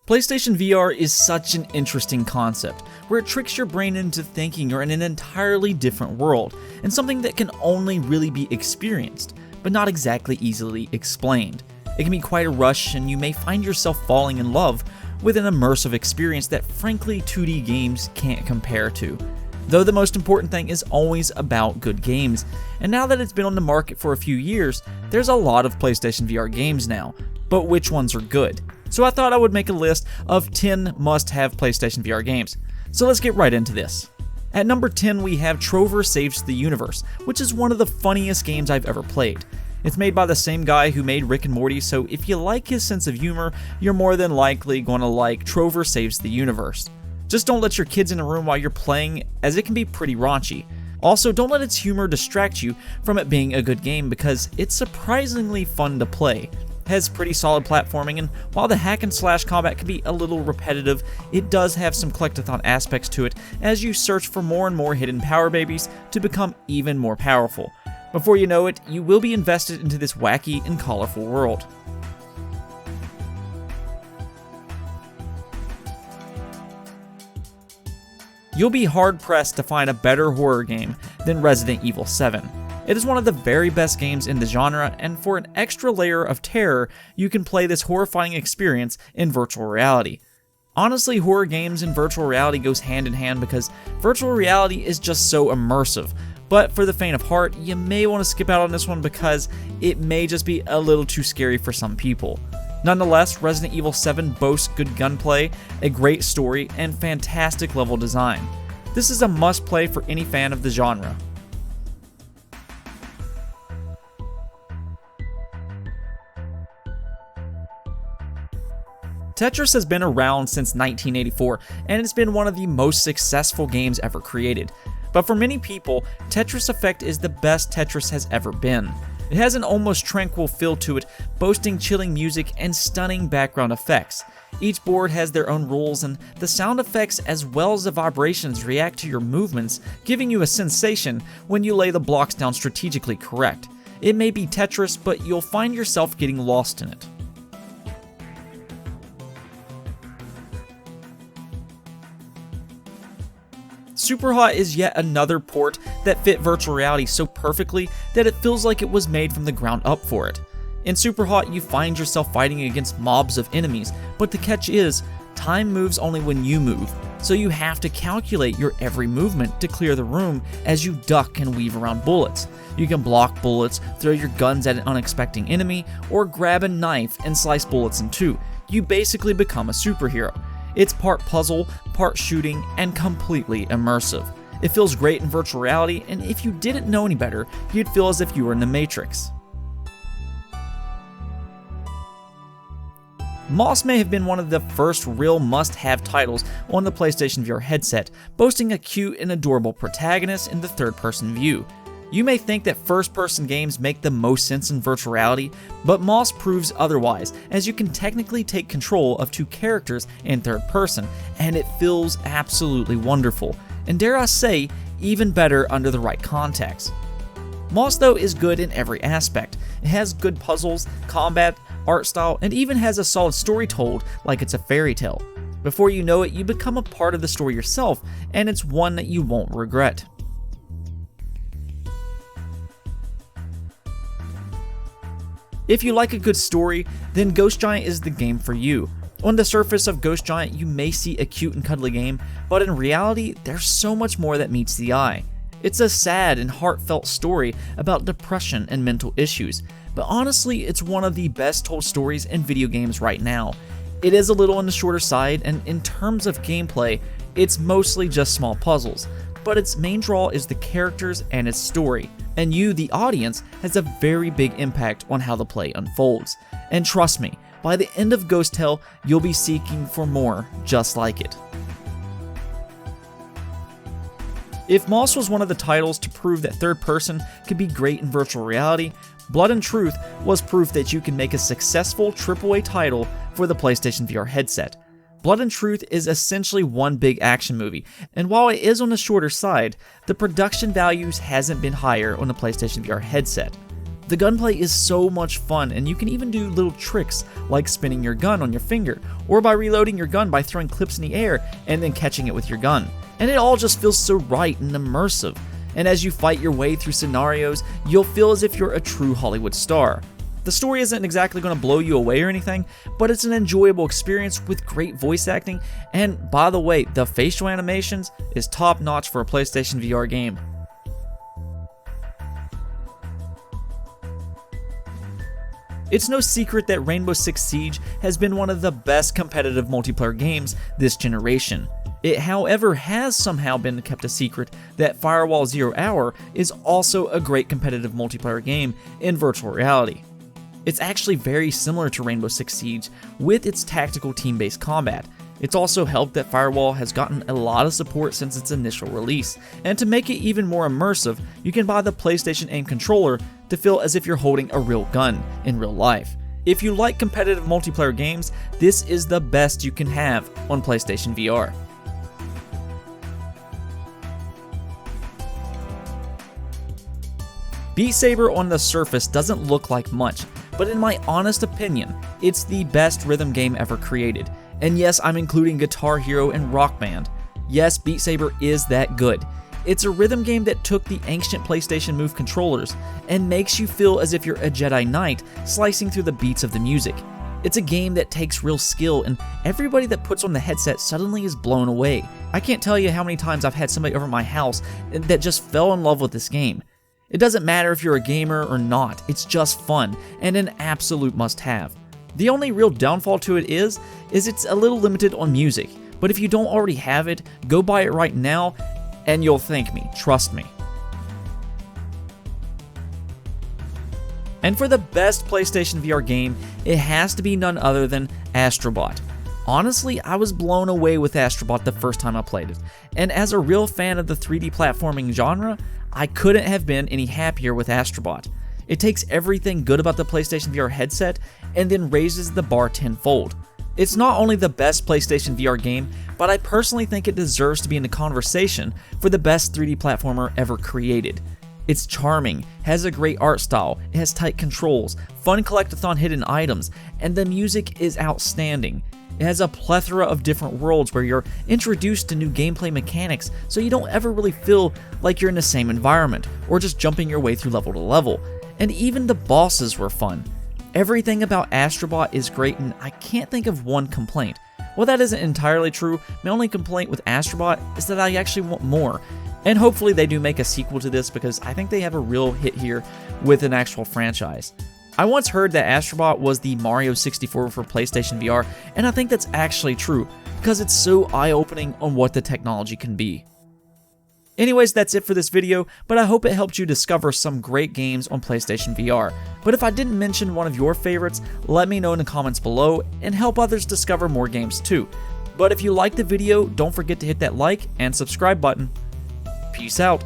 PlayStation VR is such an interesting concept, where it tricks your brain into thinking you're in an entirely different world, and something that can only really be experienced, but not exactly easily explained. It can be quite a rush, and you may find yourself falling in love with an immersive experience that frankly 2D games can't compare to. Though the most important thing is always about good games, and now that it's been on the market for a few years, there's a lot of PlayStation VR games now, but which ones are good? So I thought I would make a list of 10 must-have PlayStation VR games. So let's get right into this. At number 10 we have Trotter Saves the Universe, which is one of the funniest games I've ever played. It's made by the same guy who made Rick and Morty, so if you like his sense of humor, you're more than likely going to like Trotter Saves the Universe. Just don't let your kids in a room while you're playing, as it can be pretty raunchy. Also, don't let its humor distract you from it being a good game, because it's surprisingly fun to play. It has pretty solid platforming, and while the hack and slash combat can be a little repetitive, it does have some collectathon aspects to it as you search for more and more hidden power babies to become even more powerful. Before you know it, you will be invested into this wacky and colorful world. You'll be hard-pressed to find a better horror game than Resident Evil 7. It is one of the very best games in the genre, and for an extra layer of terror, you can play this horrifying experience in virtual reality. Honestly, horror games and virtual reality goes hand in hand because virtual reality is just so immersive, but for the faint of heart, you may want to skip out on this one because it may just be a little too scary for some people. Nonetheless, Resident Evil 7 boasts good gunplay, a great story, and fantastic level design. This is a must-play for any fan of the genre. Tetris has been around since 1984, and it's been one of the most successful games ever created. But for many people, Tetris Effect is the best Tetris has ever been. It has an almost tranquil feel to it, boasting chilling music and stunning background effects. Each board has their own rules, and the sound effects as well as the vibrations react to your movements, giving you a sensation when you lay the blocks down strategically correct. It may be Tetris, but you'll find yourself getting lost in it. Superhot is yet another port that fit virtual reality so perfectly that it feels like it was made from the ground up for it. In Superhot, you find yourself fighting against mobs of enemies, but the catch is, time moves only when you move, so you have to calculate your every movement to clear the room as you duck and weave around bullets. You can block bullets, throw your guns at an unexpected enemy, or grab a knife and slice bullets in two. You basically become a superhero. It's part puzzle, part shooting, and completely immersive. It feels great in virtual reality, and if you didn't know any better, you'd feel as if you were in the Matrix. Moss may have been one of the first real must-have titles on the PlayStation VR headset, boasting a cute and adorable protagonist in the third-person view. You may think that first-person games make the most sense in virtual reality, but Moss proves otherwise, as you can technically take control of two characters in third person, and it feels absolutely wonderful, and dare I say, even better under the right context. Moss though is good in every aspect. It has good puzzles, combat, art style, and even has a solid story told like it's a fairy tale. Before you know it, you become a part of the story yourself, and it's one that you won't regret. If you like a good story, then Ghost Giant is the game for you. On the surface of Ghost Giant, you may see a cute and cuddly game, but in reality, there's so much more that meets the eye. It's a sad and heartfelt story about depression and mental issues, but honestly, it's one of the best told stories in video games right now. It is a little on the shorter side, and in terms of gameplay, it's mostly just small puzzles, but its main draw is the characters and its story. And you, the audience, has a very big impact on how the play unfolds. And trust me, by the end of Ghost Tale, you'll be seeking for more just like it. If Moss was one of the titles to prove that third person could be great in virtual reality, Blood and Truth was proof that you can make a successful AAA title for the PlayStation VR headset. Blood and Truth is essentially one big action movie, and while it is on the shorter side, the production values hasn't been higher on the PlayStation VR headset. The gunplay is so much fun, and you can even do little tricks like spinning your gun on your finger, or by reloading your gun by throwing clips in the air and then catching it with your gun. And it all just feels so right and immersive. And as you fight your way through scenarios, you'll feel as if you're a true Hollywood star. The story isn't exactly going to blow you away or anything, but it's an enjoyable experience with great voice acting, and by the way, the facial animations is top notch for a PlayStation VR game. It's no secret that Rainbow Six Siege has been one of the best competitive multiplayer games this generation. It, however, has somehow been kept a secret that Firewall Zero Hour is also a great competitive multiplayer game in virtual reality. It's actually very similar to Rainbow Six Siege with its tactical team-based combat. It's also helped that Firewall has gotten a lot of support since its initial release, and to make it even more immersive, you can buy the PlayStation Aim controller to feel as if you're holding a real gun in real life. If you like competitive multiplayer games, this is the best you can have on PlayStation VR. Beat Saber on the surface doesn't look like much, but in my honest opinion, it's the best rhythm game ever created. And yes, I'm including Guitar Hero and Rock Band. Yes, Beat Saber is that good. It's a rhythm game that took the ancient PlayStation Move controllers and makes you feel as if you're a Jedi Knight slicing through the beats of the music. It's a game that takes real skill, and everybody that puts on the headset suddenly is blown away. I can't tell you how many times I've had somebody over at my house that just fell in love with this game. It doesn't matter if you're a gamer or not, it's just fun and an absolute must-have. The only real downfall to it is it's a little limited on music, but if you don't already have it, go buy it right now and you'll thank me, trust me. And for the best PlayStation VR game, it has to be none other than Astro Bot. Honestly, I was blown away with Astro Bot the first time I played it, and as a real fan of the 3D platforming genre, I couldn't have been any happier with Astro Bot. It takes everything good about the PlayStation VR headset and then raises the bar tenfold. It's not only the best PlayStation VR game, but I personally think it deserves to be in the conversation for the best 3D platformer ever created. It's charming, has a great art style, it has tight controls, fun collectathon hidden items, and the music is outstanding. It has a plethora of different worlds where you're introduced to new gameplay mechanics, so you don't ever really feel like you're in the same environment, or just jumping your way through level to level. And even the bosses were fun. Everything about Astro Bot is great, and I can't think of one complaint. While that isn't entirely true, my only complaint with Astro Bot is that I actually want more. And hopefully they do make a sequel to this, because I think they have a real hit here with an actual franchise. I once heard that Astro Bot was the Mario 64 for PlayStation VR, and I think that's actually true, because it's so eye-opening on what the technology can be. Anyways, that's it for this video, but I hope it helped you discover some great games on PlayStation VR. But if I didn't mention one of your favorites, let me know in the comments below and help others discover more games too. But if you liked the video, don't forget to hit that like and subscribe button. Peace out.